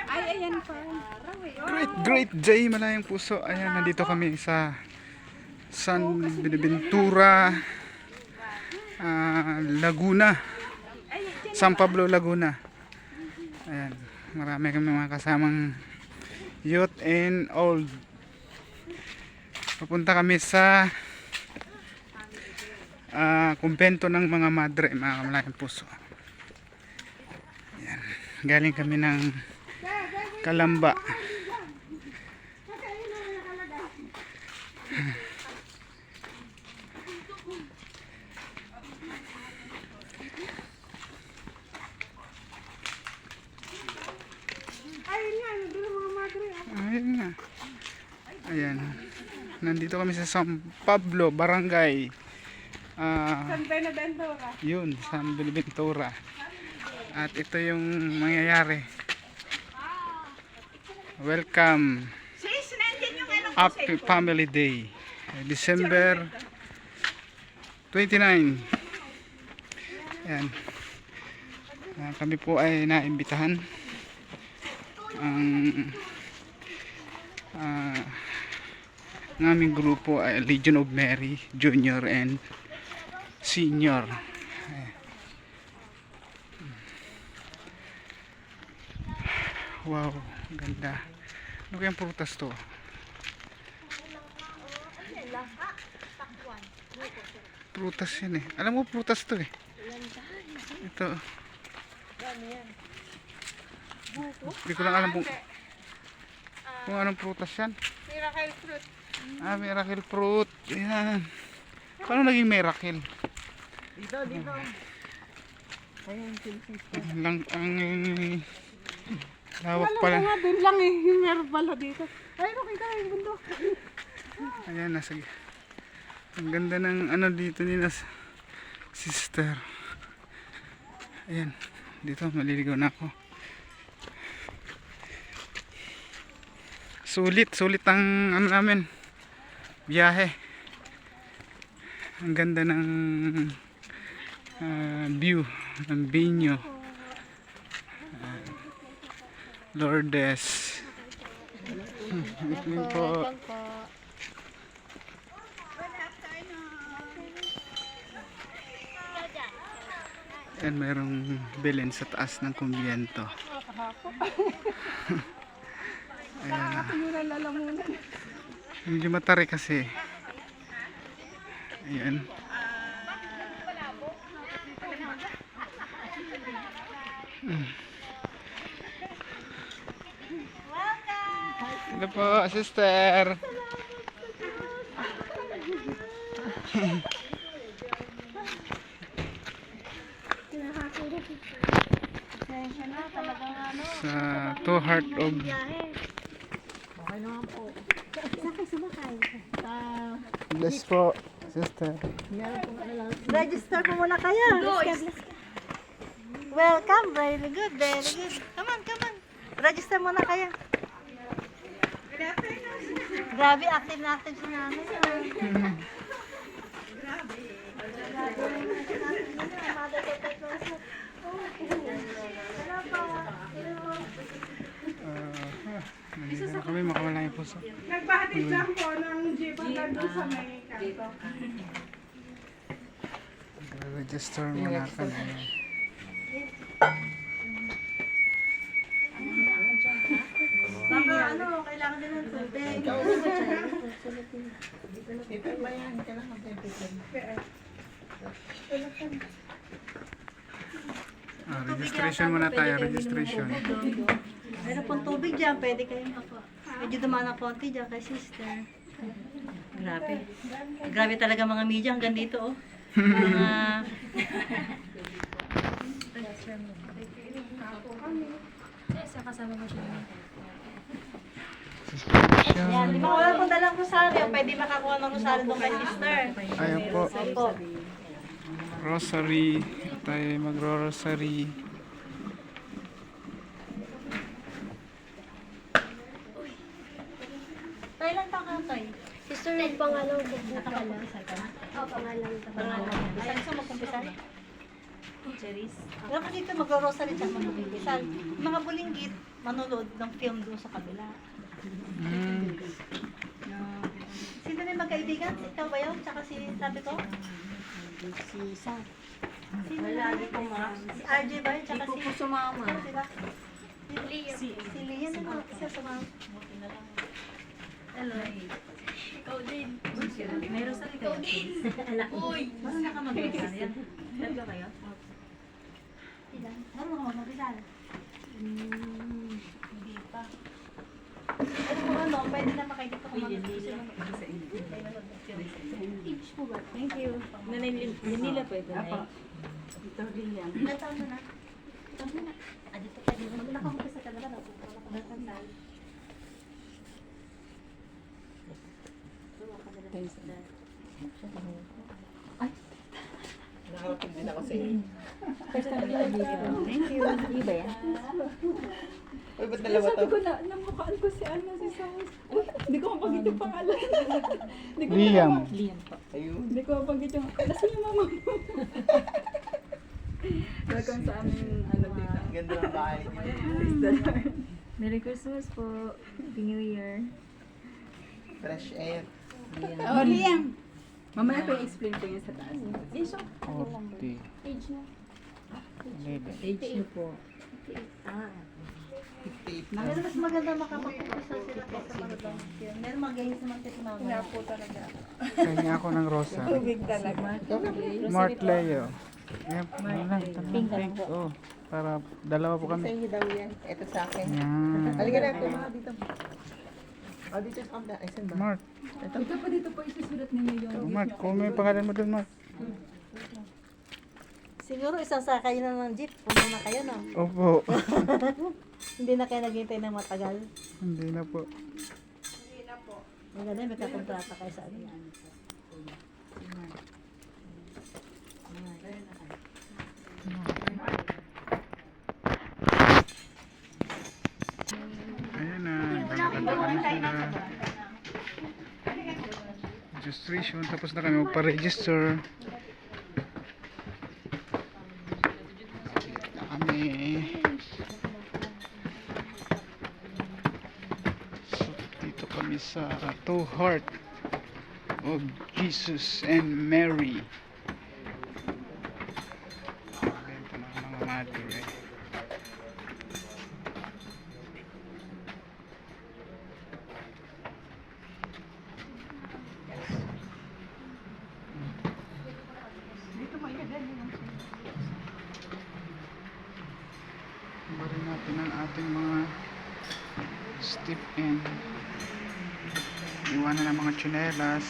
Ay, ayan pa. Great J, Malayang Puso. Ayan, nandito kami sa San Buenaventura, Laguna. San Pablo, Laguna. Ayan, marami kami mga kasamang youth and old. Papunta kami sa kumpento ng mga madre, mga Malayang Puso. Ayan, galing kami ng Kalamba. Ayun nga. Ayan. Nandito kami sa San Pablo, Barangay. San Buenaventura. Yun, San Buenaventura. At ito yung mangyayari. Welcome. Happy Family Day. December 29. Ayan. Kami po ay naimbitahan. Ang aming grupo ay Legion of Mary Junior and Senior. Wow, ganda. Ano kayang prutas to? Prutas yan eh. Alam mo prutas to eh. Ito. Hindi ko lang alam kung anong prutas yan. Miracle fruit. Miracle fruit. Yan. Paano naging miracle? Dito. Ayan, Lang ang lawak pala. Nga din lang eh. Meron pala dito. Ay, nakita yung bundok. Ayan, nasa ang ganda ng ano dito nila sister. Ayan, dito maliligaw na ako. Sulit ang ano namin biyahe. Ang ganda ng view ng Binyo. Lourdes. Po. Yan, mayroong bilin sa taas ng kumbiyento. Ayan. Medyo matari kasi. Ayan. Hello po, sister. Sa Two Heart of Bless po, sister. Register po muna kayo. Welcome. Very good. Come on. Register muna kayo. Grabe, active na active si nanay. Nandito na kami, makawala yung puso. Nagbahatid lang po ng jeep hanggang doon sa may kanto. Register muna ka na. Baka kailangan din ng tubig. Registration muna tayo, registration. Meron pong tubig dyan, pwede kayong medyo dumaan ng konti dyan kay sister. Grabe talaga mga media hanggang dito oh. Mga yan, di ba wala pong dalang rosaryo, pwede makakuha ng rosaryo doon kay sister. Ayaw po. Opo. Rosary. Tayo magro-rosary. Tayo lang takatay. Sister, yung pangalan ko po pala. Nakakumpisal ka na? Oo, pangalan ko. Pangalan. Ay, gusto mo kumpisal? Cherries. Pero kasi dito mag-rosary siya magbibisal. Mga bulinggit, manonood ng film doon sa kabila. Sino na yung magkaibigan? Ikaw ba yun? Tsaka si, sabi ko? Si Sam. Sino Wala, na? di ko ma. Si RJ ba yun? Tsaka Hindi si... ko po sumama. Ikaw sila? Si Lian na siya sumama. Hello. Ikaw din. Meron sa ikaw din. Uy! Marunong ka mag-rosary yan. Tatlo kayo? Ilan? Marunong ka mag-bisal? Hindi pa. Pero kung ano, pwede na makikita ko Age po ba? Thank you. Nanay nila po ito. Ito rin yan. Ilan taon na na? Taon na na. Ah, dito pwede. Nakakumpisa ka na ba? Nakakumpisa. Nakarating din ako sa inyo. Thank you. Iba yan? Uy, ba't dalawa to? Sabi ko na, namukhaan ko si ano, si Samus. Uy, hindi ko mabanggit yung pangalan. Hindi ko Liam. Liam po. Ayun. Hindi ko mabanggit yung, nasa yung mama mo. Welcome sa aming, ano dito. Ang ganda ng bahay niyo. Praise the Lord. Merry Christmas po. Happy New Year. Fresh air. Oh, Liam! Mamaya ko i-explain ko yun sa taas. Iso. 40. Age na. 11. Age niyo po. Ah. 58 Pero mas maganda makapag-umpisa sila kaysa mag-down film. Meron mag-gains naman kasi mga Nga po talaga. Kanya ako ng rosa. Tubig talaga. Mart Leo. Ayan po lang. Pink. Oh, para dalawa po Sa kami. inyo daw yan. Ito sa akin. Yan. Halika na, mga dito. Oh, dito sa kabila. Ay, saan ba? Mart. Ito pa dito po isusulat ninyo yung Oh, Mart. Kung may pangalan mo dun, Mart. Siguro isang sakay na ng jeep. Puno na kayo, no? Opo. Hindi na kayo naghintay ng matagal. Hindi na po. Maganda, may kakontrata kayo sa ano. Ayan na. Nakakanta kami sila. Registration. Tapos na kami magpa-register. Dito kami. So, dito kami sa Two Heart of Jesus and Mary. Benta ng mga madre. Bari natin ang ating mga step in. Iwanan ang mga tsinelas.